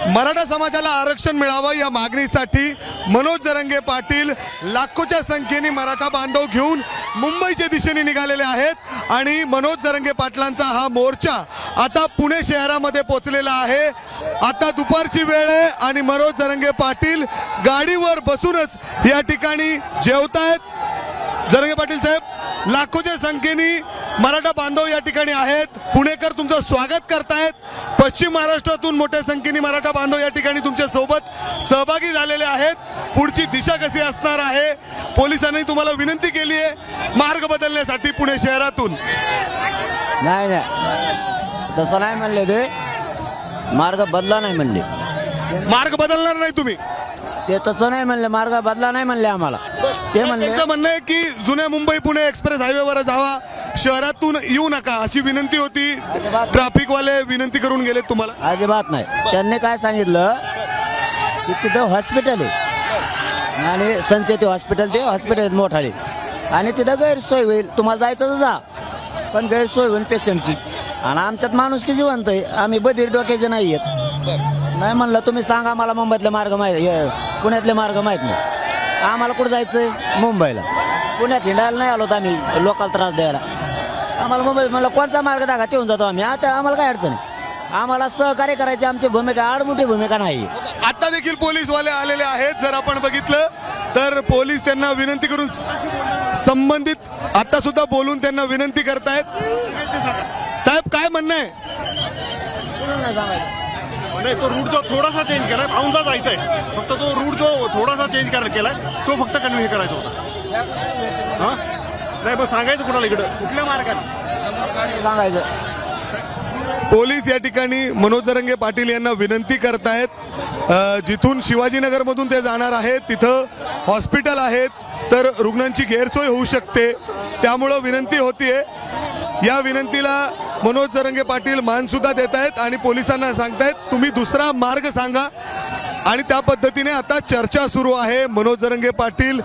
मराठा समाजाला आरक्षण मिळावं या मागणीसाठी मनोज जरांगे पाटील लाखोच्या संख्येने मराठा बांधव घेऊन मुंबईच्या दिशेने निघालेले आहेत आणि मनोज जरांगे पाटलांचा हा मोर्चा आता पुणे शहरामध्ये पोहोचलेला आहे। आता दुपारची वेळ आहे आणि मनोज जरांगे पाटील गाडीवर बसूनच या ठिकाणी जेवतायत। जरांगे पाटील साहेब, लाखोच्या संख्येने मराठा बांधव या ठिकाणी आहेत, पुणेकर तुमचं स्वागत करतायत। पश्चिम महाराष्ट्रातून मोठ्या संख्येने मराठा बांधव या ठिकाणी तुमच्या सोबत सहभागी झालेले आहेत। पुढची दिशा कशी असणार आहे? पोलिसांनी तुम्हाला विनंती केली आहे मार्ग बदलण्यासाठी पुणे शहरातून। नाही तसं नाही म्हणले, ते मार्ग बदला नाही म्हणले। मार्ग बदलणार नाही तुम्ही? ते तसं नाही म्हणले, मार्ग बदला नाही म्हणले आम्हाला। ते म्हणले त्यांचं म्हणणं आहे की जुन्या मुंबई पुणे एक्सप्रेस हायवेवर जावा, शहरातून येऊ नका अशी विनंती होती। ट्रॅफिकवाले विनंती करून गेले तुम्हाला? अजिबात नाही। त्यांनी काय सांगितलं की तिथं हॉस्पिटल आहे आणि संचेती हॉस्पिटल, ते हॉस्पिटल मोठाले आणि तिथं गैरसोय होईल, तुम्हाला जायचं तर जा, पण गैरसोय होईल पेशंटची। आणि आमच्यात माणूस की जिवंत आहे, आम्ही बधीर डोक्याचे नाही आहेत। नाही म्हणलं तुम्ही सांगा मला मुंबईतले मार्ग माहीत, पुण्यातले मार्ग माहीत नाही आम्हाला। कुठं जायचंय? मुंबईला। पुण्यात हिंडायला नाही आलो तर आम्ही लोकांना त्रास द्यायला। आम्हाला मुंबईत म्हणलं कोणता मार्ग दाखवा, येऊन जातो आम्ही। आता आम्हाला काय अडचण आहे, आम्हाला सहकार्य करायची आमची भूमिका, आडमुठी भूमिका नाही। आता देखील पोलीसवाले आलेले आहेत। जर आपण बघितलं तर पोलीस त्यांना विनंती करून संबंधित आता सुद्धा बोलून त्यांना विनंती करतायत। साहेब काय म्हणणं आहे? नाही, तो रूट जो थोडासा चेंज केलाय, औंधला जायचंय, फक्त तो रूट जो थोडासा चेंज केलाय तो फक्त कन्व्हे करायचा होता। हा नाही, मग सांगायचं कुणाला इकडं कुठल्या मार्गाने सांगायचं। पोलीस या ठिकाणी मनोज जरांगे पाटील यांना विनंती करतायत, जिथून शिवाजीनगरमधून ते जाणार आहेत तिथं हॉस्पिटल आहेत, तर रुग्णांची गैरसोय होऊ शकते, त्यामुळं विनंती होतीये। या विनंतीला मनोज जरांगे पाटील मान सुद्धा देत आहेत आणि पोलिसांना सांगतायत तुम्ही दुसरा मार्ग सांगा। आणि त्या पद्धतीने आता चर्चा सुरू आहे। मनोज जरांगे पाटील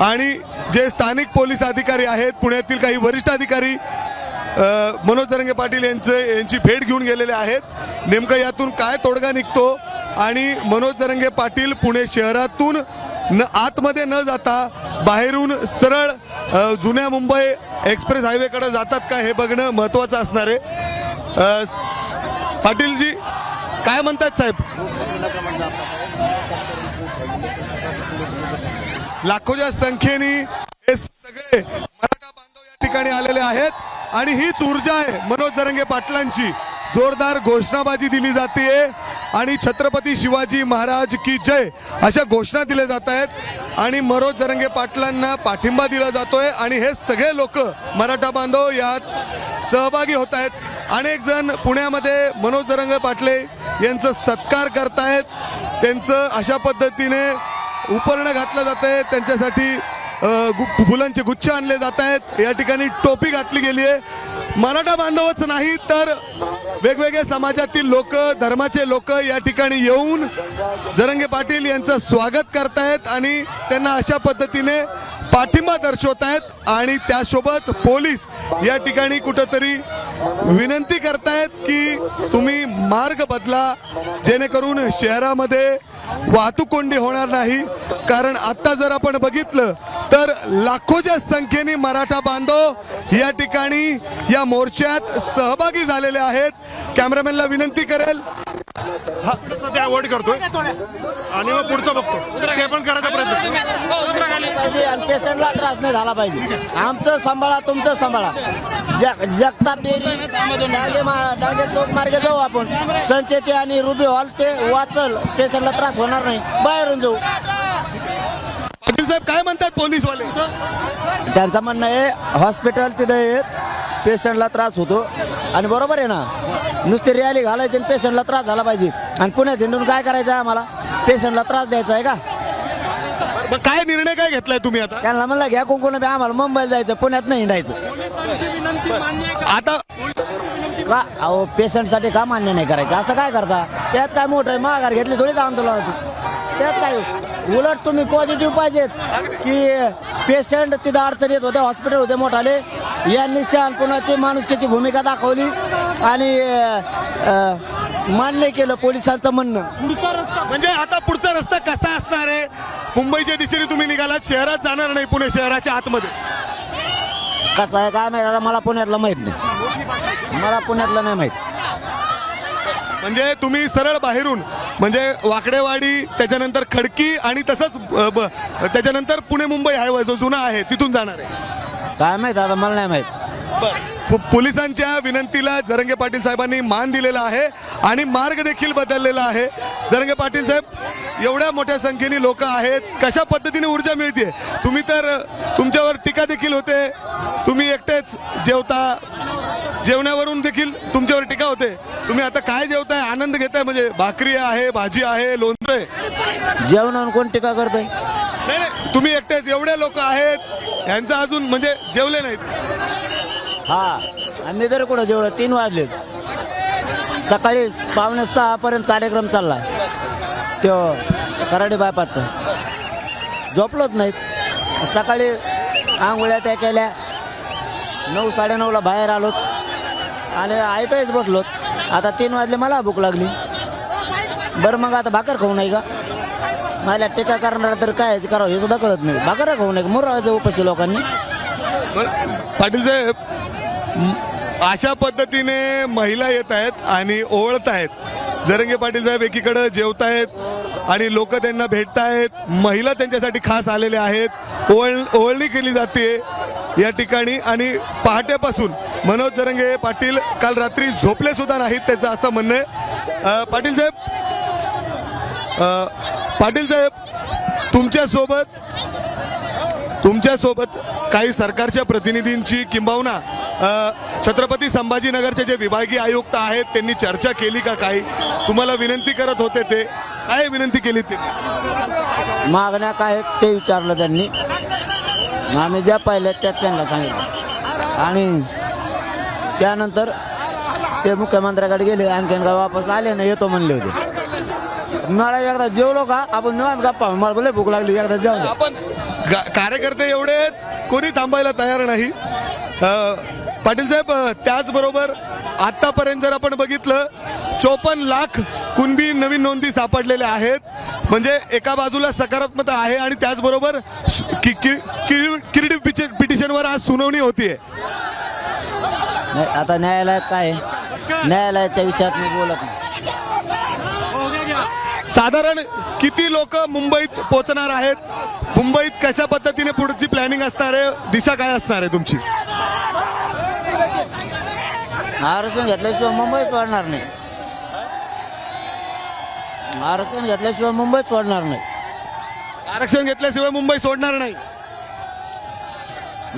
आणि जे स्थानिक पोलीस अधिकारी आहेत, पुण्यातील काही वरिष्ठ अधिकारी मनोज जरांगे पाटील यांची भेट घेऊन गेलेले आहेत। नेमकं यातून काय तोडगा निघतो आणि मनोज जरांगे पाटील पुणे शहरातून आतमध्ये न जाता बाहेरून सरळ जुन्या मुंबई एक्सप्रेस हायवेकडे जातात का हे बघणं महत्त्वाचं असणार आहे। पाटीलजी काय म्हणतात साहेब? लाखोच्या संख्येने हे सगळे मराठा बांधव या ठिकाणी आलेले आहेत आणि हीच ऊर्जा आहे मनोज जरांगे पाटलांची। जोरदार घोषणाबाजी दिली जाते आणि छत्रपती शिवाजी महाराज की जय अशा घोषणा दिल्या जात आहेत आणि मनोज जरांगे पाटलांना पाठिंबा दिला जातोय आणि हे सगळे लोक मराठा बांधव यात सहभागी होत आहेत। अनेक जण पुण्यामध्ये मनोज जरांगे पाटले यांचं सत्कार करतायत, त्यांचं अशा पद्धतीने उपरणं घातलं जात आहे, त्यांच्यासाठी फुलांचे गुच्छ आणले जात आहेत, या ठिकाणी टोपी घातली गेली आहे। मराठा बांधवच नाही तर वेगवेगळ्या समाजातील लोक, धर्माचे लोक या ठिकाणी येऊन जरांगे पाटील यांचं स्वागत करतायत आणि त्यांना अशा पद्धतीने पाठिंबा दर्शवत आहेत। आणि त्यासोबत पोलीस या ठिकाणी कुठंतरी विनंती करतायत की तुम्ही मार्ग बदला, जेणेकरून शहरामध्ये वाहतूक कोंडी होणार नाही। कारण आता जर आपण बघितलं तर लाखोच्या संख्येने मराठा बांधव या ठिकाणी या मोर्चात सहभागी झालेले आहेत। कॅमेरामॅनला विनंती करेल ते अवॉइड करतोय आणि मग पुढचं बघतो, ते पण करायचा प्रयत्न। पेशंटला त्रास नाही झाला पाहिजे। आमचं सांभाळा, तुमचं सांभाळा। जगताप डेअरी डांगे चौक मार्गे जाऊ आपण, संचेती आणि रुबी हॉल ते वाचल, पेशंटला त्रास होणार नाही, बाहेरून जाऊ। पाटील साहेब काय म्हणतात पोलीसवाले? त्यांचं म्हणणं आहे हॉस्पिटल तिथे आहेत, पेशंटला त्रास होतो आणि बरोबर आहे ना, नुसती रॅली घालायची आणि पेशंटला त्रास झाला पाहिजे आणि पुण्यात हिंडून काय करायचं आहे? आम्हाला पेशंटला त्रास द्यायचा आहे का? मग काय निर्णय काय घेतलाय तुम्ही आता? त्यांना म्हणलं घ्या कोण आम्हाला मुंबईला जायचं, पुण्यात नाही हिंडायचं। आता का अहो पेशंटसाठी का मान्य नाही करायचं? असं काय करता? त्यात काय मोठं आहे? माघार घेतली थोडीच आंदोलन होती त्यात काय? उलट तुम्ही पॉझिटिव्ह पाहिजेत की पेशंट तिथं अडचण येत होते, हॉस्पिटल होते मोठाले, यांनी शहाणपणाची माणुसकीची भूमिका दाखवली आणि मान्य केलं पोलिसांचं म्हणणं. म्हणजे आता पुढचा रस्ता कसा असणार आहे? मुंबईच्या दिशेने तुम्ही निघालात, शहरात जाणार नाही, पुणे शहराच्या आतमध्ये. कसं आहे काय माहिती, आता मला पुण्यातलं माहीत नाही, मला पुण्यातलं नाही माहीत. म्हणजे तुम्ही सरळ बाहेरून म्हणजे वाकडेवाडी, त्याच्यानंतर खडकी आणि तसंच त्याच्यानंतर पुणे मुंबई हायवे जो जुना आहे तिथून जाणार आहे. काय माहीत आता मला नाही माहीत. पोलिसांच्या विनंतीला जरंगे पाटील साहेबांनी मान दिलेला आहे आणि मार्ग देखील बदललेला आहे. जरंगे पाटील साहेब, एवढ्या मोठ्या संख्येने लोक आहेत, कशा पद्धतीने ऊर्जा मिळते? तुम्ही तर तुमच्यावर टीका देखील होते, तुम्ही एकटेच जेवता, जेवणावरून देखील तुमच्यावर टीका होते. तुम्ही आता काय जेवताय, आनंद घेताय? म्हणजे भाकरी आहे, भाजी आहे, लोणचं आहे. जेवणावर कोण टीका करतोय? नाही नाही, तुम्ही एकटेच, एवढे लोक आहेत, यांचं अजून म्हणजे जेवले नाहीत. हा, आम्ही तरी कुठं जेवढं 3 वाजले. सकाळी 5:45 पर्यंत कार्यक्रम चालला तो कराडे बायपासचा. झोपलोच नाहीत. सकाळी आंघोळ्या त्या केल्या, 9 साडेनऊला बाहेर आलोत आणि आयतच बसलोत. आता 3 वाजले, मला भूक लागली. बरं मग आता भाकर खाऊ नाही का? मला टीका करणार तर काय करावं हे सुद्धा कळत नाही. भाकर खाऊ नाही, मोराचं उपाशी लोकांनी. पाटील साहेब, अशा पद्धतीने महिला येत आहेत आणि ओवळत आहेत. जरंगे पाटील साहेब एकीकडे जेवतायत आणि लोक त्यांना भेटतायत, महिला त्यांच्यासाठी खास आलेल्या आहेत, ओवळणी केली जाते या ठिकाणी. आणि पहाटेपासून मनोज जरंगे पाटील काल रात्री झोपले सुद्धा नाहीत, त्याचं असं म्हणणं आहे. पाटील साहेब, तुमच्यासोबत काही सरकारच्या प्रतिनिधींची किंबहुना छत्रपती संभाजीनगरचे जे विभागीय आयुक्त आहेत त्यांनी चर्चा केली का? काही तुम्हाला विनंती करत होते, ते काय विनंती केली? ते मागण्या काय आहेत ते विचारलं त्यांनी. आम्ही ज्या पाहिल्या त्यात त्यांना सांगितलं आणि त्यानंतर ते मुख्यमंत्र्याकडे गेले. आणखीन काय वापस आले ना, येतो म्हणले होते. मला एकदा जेवलो का आपण निवांत गप्पा, मला बोले भूक लागली, एकदा जेवण. आपण कार्यकर्ते एवढे कोणी थांबायला तयार नाही. पाटील साहेब, त्याचबरोबर आतापर्यंत जर आपण बघितलं 54 लाख कुणबी नवीन नोंदी सापडलेल्या आहेत. म्हणजे एका बाजूला सकारात्मकता आहे आणि त्याचबरोबर किरीट पिटिशनवर आज सुनावणी होतीये. आता न्यायालयात काय आहे? न्यायालयाच्या विषयात मी बोलत नाही. साधारण किती लोक मुंबईत पोहोचणार आहेत? मुंबईत कशा पद्धतीने पुढची प्लॅनिंग असणार आहे? दिशा काय असणार आहे तुमची? आरक्षण घेतल्याशिवाय मुंबई सोडणार नाही. आरक्षण घेतल्याशिवाय मुंबई सोडणार नाही. आरक्षण घेतल्याशिवाय मुंबई सोडणार नाही.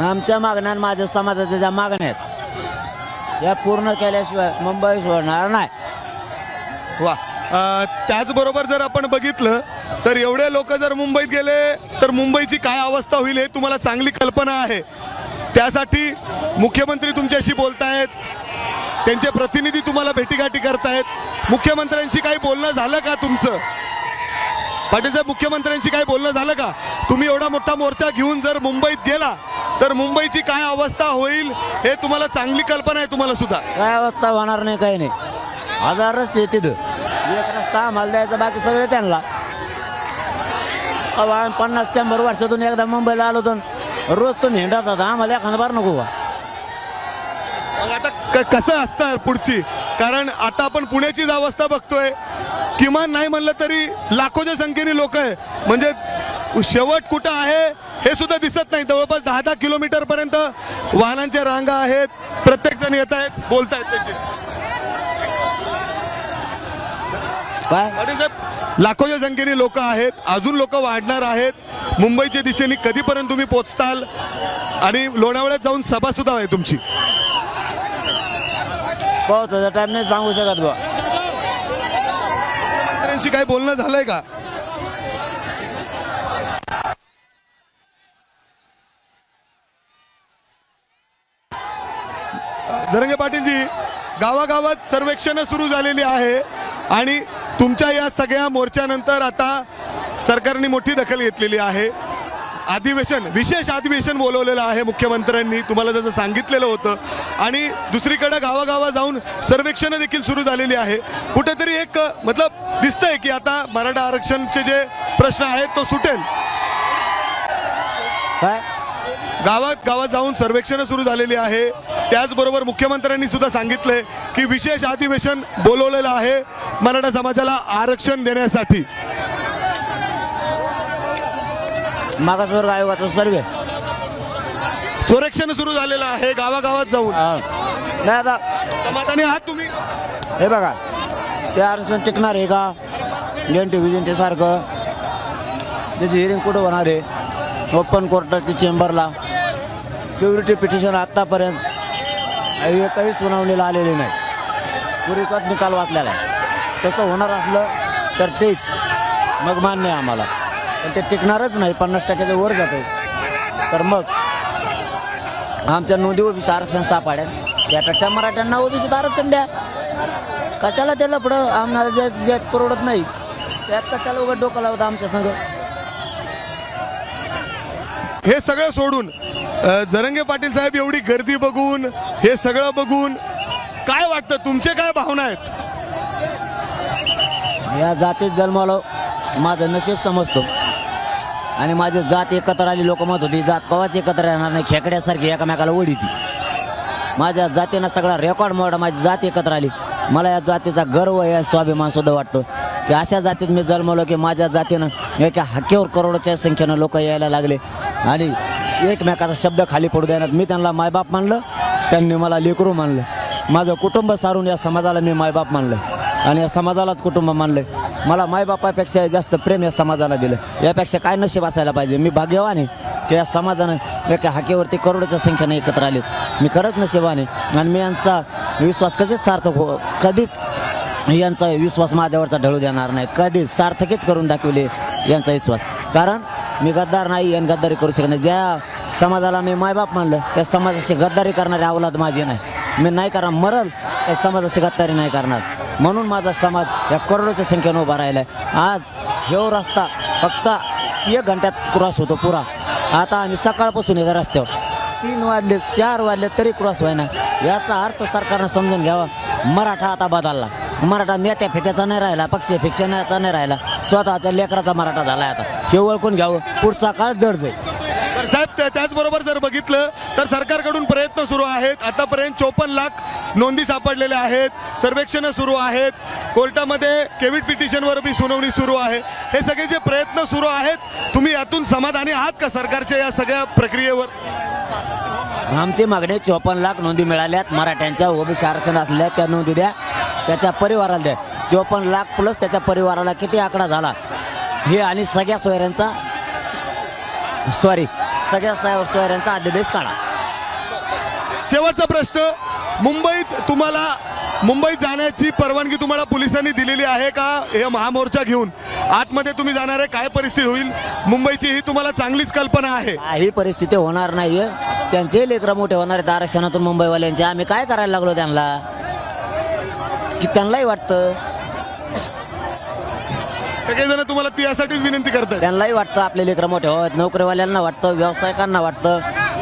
आमच्या मागण्या आणि माझ्या समाजाच्या ज्या मागण्या आहेत या पूर्ण केल्याशिवाय मुंबई सोडणार नाही. वा. त्याचबरोबर जर आपण बघितलं तर एवढे लोक जर मुंबईत गेले तर मुंबईची काय अवस्था होईल हे तुम्हाला चांगली कल्पना आहे. त्यासाठी मुख्यमंत्री तुमच्याशी बोलतायत, त्यांचे प्रतिनिधी तुम्हाला भेटीगाठी करतायत. मुख्यमंत्र्यांशी काही बोलणं झालं का तुमचं? पाटील साहेब, मुख्यमंत्र्यांशी काही बोलणं झालं का? तुम्ही एवढा मोठा मोर्चा घेऊन जर मुंबईत गेला तर मुंबईची काय अवस्था होईल हे तुम्हाला चांगली कल्पना आहे तुम्हाला सुद्धा? काय अवस्था होणार नाही, काही नाही. 1000 रस्ते तिथं, एक रस्ता आम्हाला द्यायचा, बाकी सगळे त्यांना. आम्ही 50-100 वर्षातून एकदा मुंबईला आलो तर रोज तुम्ही हिंडत होता, आम्हाला एखादा बार नको का? मग आता कसं असणार पुढची? कारण आता आपण पुण्याचीच अवस्था बघतोय, किमान नाही म्हणलं तरी लाखोच्या संख्येने लोक आहे. म्हणजे शेवट कुठं आहे हे सुद्धा दिसत नाही. जवळपास 10-10 किलोमीटर पर्यंत वाहनांच्या रांगा आहेत, प्रत्येक जण येत आहेत, बोलतायत त्यांच्याशी. काय लाखोच्या संख्येने लोक आहेत, अजून लोक वाढणार आहेत. मुंबईच्या दिशेने कधीपर्यंत तुम्ही पोहोचताल? आणि लोणावळ्यात जाऊन सभा सुद्धा आहे तुमची. पावसाचा टाइम नाही सांगू शकत बा. मुख्यमंत्र्यांशी काही बोलणं झालंय का? जरंगे पाटीलजी, गावागावात सर्वेक्षण सुरू झालेली आहे आणि तुमच्या या सगळ्या मोर्चानंतर आता सरकारने मोठी दखल घेतलेली आहे. अधिवेशन विशेष अधिवेशन बोलवलेलं आहे मुख्यमंत्र्यांनी, तुम्हाला जसं सांगितलेलं होतं. आणि दुसरीकडे गावागावा जाऊन सर्वेक्षण देखील सुरू झालेली आहे. कुठेतरी एक मतलब दिसतंय की आता मराठा आरक्षणचे जे प्रश्न आहेत तो सुटेल. काय गावात जाऊन सर्वेक्षण सुरू झालेली आहे. त्याचबरोबर मुख्यमंत्र्यांनी सुद्धा सांगितलंय की विशेष अधिवेशन बोलवलेलं आहे मराठा समाजाला आरक्षण देण्यासाठी. मागासवर्ग आयोगाचा सर्वे सर्वेक्षण सुरू झालेलं आहे गावागावात जाऊन. नाही आता समाधानी आहात तुम्ही? हे बघा, ते आरक्षण टिकणार आहे का? एनटी विजनटी सारखं त्याची हिअरिंग कुठं होणार आहे? ओपन कोर्टाची चेंबरला. प्युरिटी पिटिशन आत्तापर्यंत एकही सुनावणीला आलेली नाही. पुरीचाच निकाल वाचलेला आहे. तसं होणार असलं तर तेच मग मान्य आहे आम्हाला. पण ते टिकणारच नाही, 50% वर जाते. तर मग आमच्या नोंदी ओबीसी आरक्षण सापड्यात, त्यापेक्षा मराठ्यांना ओबीसीत आरक्षण द्या. कशाला त्याला पुढं आम्हाला ज्यात परवडत नाही त्यात कशाला उघड डोकं लावतं आमच्या संघ. हे सगळं सोडून जरंगे पाटील साहेब एवढी गर्दी बघून, हे सगळं बघून काय वाटतं, तुमचे काय भावना आहेत? या जातीत जन्मालो माझं नशीब समजतो. आणि माझी जात एकत्र आली. लोक म्हणत होती जात कवाच एकत्र येणार नाही, खेकड्यासारखी एकामेकाला ओढी ती. माझ्या जातीनं सगळा रेकॉर्ड मोडा, माझी जात एकत्र आली. मला या जातीचा गर्व या स्वाभिमान सुद्धा वाटतो की अशा जातीत मी जन्मलो की माझ्या जातीनं एका हाकेवर करोडच्या संख्येनं लोक यायला लागले आणि एकमेकाचा शब्द खाली पडू देणार. मी त्यांना मायबाप मानलं, त्यांनी मला लेकरू मानलं. माझं कुटुंब सारून या समाजाला मी मायबाप मानलं आणि या समाजालाच कुटुंब मानलं. मला मायबापापेक्षा जास्त प्रेम या समाजाला दिलं. यापेक्षा काय नशीब असायला पाहिजे. मी भाग्यवान आहे की या समाजानं एका हाकेवरती करोडच्या संख्येने एकत्र आलेत. मी खरंच नशिबाने. आणि मी यांचा विश्वास कधीच सार्थक कधीच यांचा विश्वास माझ्यावरचा ढळू देणार नाही. कधीच सार्थकीच करून दाखवले यांचा विश्वास. कारण मी गद्दार नाही आणि गद्दारी करू शकत नाही. ज्या समाजाला मी मायबाप मानलं त्या समाजाशी गद्दारी करणारी अवलाद माझी नाही. मी नाही करणार, मरल त्या समाजाशी गद्दारी नाही करणार. म्हणून माझा समाज या करोडोच्या संख्येनं उभा राहिला आहे. आज हे रस्ता फक्त 1 घंट्यात क्रॉस होतो पुरा. आता आम्ही सकाळपासून येतो रस्त्यावर, 3 वाजले 4 वाजले तरी क्रॉस व्हायना. याचा अर्थ सरकारनं समजून घ्यावा. मराठा आता बदलला. मराठा नेत्या फेट्याचा नाही राहिला, पक्ष फिक्षणाचा नाही राहिला, स्वतःच्या लेकराचा मराठा झाला. आता हे ओळखून घ्यावं, पुढचा काळ जड जाईल. तर साहेब त्याचबरोबर जर बघितलं तर सरकारकडून प्रयत्न सुरू आहेत. आतापर्यंत 54 लाख नोंदी सापडलेल्या आहेत, सर्वेक्षण सुरू आहेत, कोर्टामध्ये केविट पिटिशनवर बी सुनावणी सुरू आहे. हे सगळे जे प्रयत्न सुरू आहेत, तुम्ही यातून समाधानी आहात का सरकारच्या या सगळ्या प्रक्रियेवर? आमची मागणी 54 लाख नोंदी मिळाल्यात. मराठ्यांच्या ओबीसी आरक्षण असल्या त्या नोंदी द्या, त्याच्या परिवाराला द्या. 54 लाख प्लस त्याच्या परिवाराला किती आकडा झाला हे, आणि सगळ्या सोयऱ्यांचा सोयऱ्यांचा अध्यादेश काढा. शेवटचा प्रश्न, मुंबईत जाण्याची परवानगी तुम्हाला पोलिसांनी दिलेली आहे का? हे महामोर्चा घेऊन आतमध्ये तुम्ही जाणार आहे, काय परिस्थिती होईल मुंबईची ही तुम्हाला चांगलीच कल्पना आहे. ही परिस्थिती होणार नाहीये. त्यांचे लेकरं मोठे होणार आहेत आरक्षणातून मुंबईवाल्यांचे. आम्ही काय करायला लागलो त्यांना की त्यांनाही वाटतं, सगळेजण तुम्हाला यासाठीच विनंती करतात. त्यांनाही वाटतं आपले लेकरं मोठे होत, नोकरीवाल्यांना वाटतं, व्यावसायिकांना वाटतं,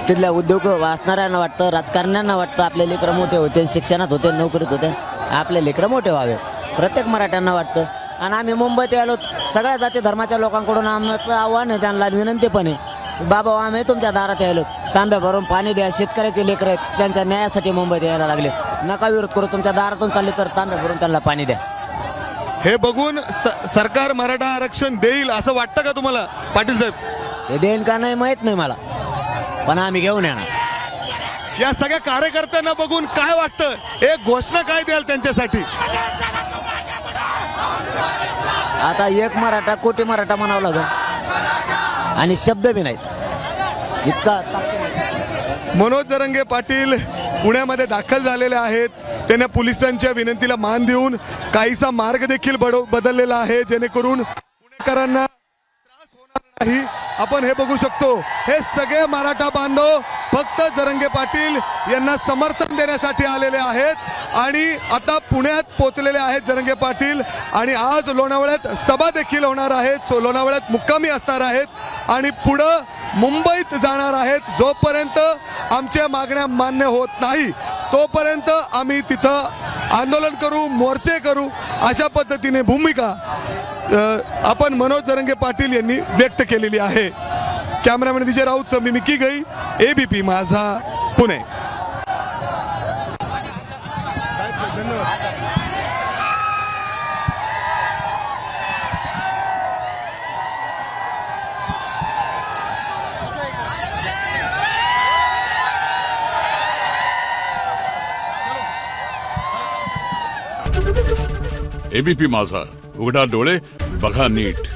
तिथल्या उद्योग वाचणाऱ्यांना वाटतं, राजकारण्यांना वाटतं आपले लेकरं मोठे होते, शिक्षणात होते, नोकरीत होते, आपले लेकरं मोठे व्हावे. प्रत्येक मराठ्यांना वाटतं. आणि आम्ही मुंबईत आलो, सगळ्या जाती धर्माच्या लोकांकडून आमचं आव्हान आहे, त्यांना विनंती पण आहे, बाबा आम्ही तुमच्या दारात यायलो, तांब्या भरून पाणी द्या. शेतकऱ्याचे लेकरं आहेत, त्यांच्या न्यायासाठी मुंबईत यायला लागले, नका विरोध करू. तुमच्या दारातून चालले तर तांब्या भरून त्यांना पाणी द्या. हे बघून सरकार मराठा आरक्षण देईल असं वाटतं का तुम्हाला पाटील साहेब? हे देईन का नाही माहीत नाही मला, पण आम्ही घेऊन येणार. या सगळ्या कार्यकर्त्यांना बघून काय वाटतं, एक घोषणा काय द्याल त्यांच्यासाठी? आता एक मराठा कोटी मराठा म्हणावं लागेल आणि शब्द बी नाहीत इतका. मनोज जरंगे पाटील पुण्यामध्ये दाखल झालेले आहेत. त्यांनी पोलिसांच्या विनंतीला मान देऊन काहीसा मार्ग देखील बदललेला आहे, जेणेकरून पुणेकरांना त्रास होणार नाही. आपण हे बघू शकतो, हे सगळे मराठा बांधव फक्त जरंगे पाटील यांना समर्थन देण्यासाठी आलेले आहेत आणि आता पुण्यात पोहोचलेले आहेत जरंगे पाटील आणि आज लोणावळ्यात सभा देखील होणार आहेत. लोणावळ्यात मुक्कामी असणार आहेत आणि पुढं मुंबईत जाणार आहेत. जोपर्यंत आमच्या मागण्या मान्य होत नाही तोपर्यंत आम्ही तिथं आंदोलन करू, मोर्चे करू, अशा पद्धतीने भूमिका आपण मनोज जरंगे पाटील यांनी व्यक्त केलेली आहे. कॅमेरामॅन विजय राऊत मी मिकी गई, ABP माझा, पुणे. ABP माझा, उघडा डोळे बघा नीट.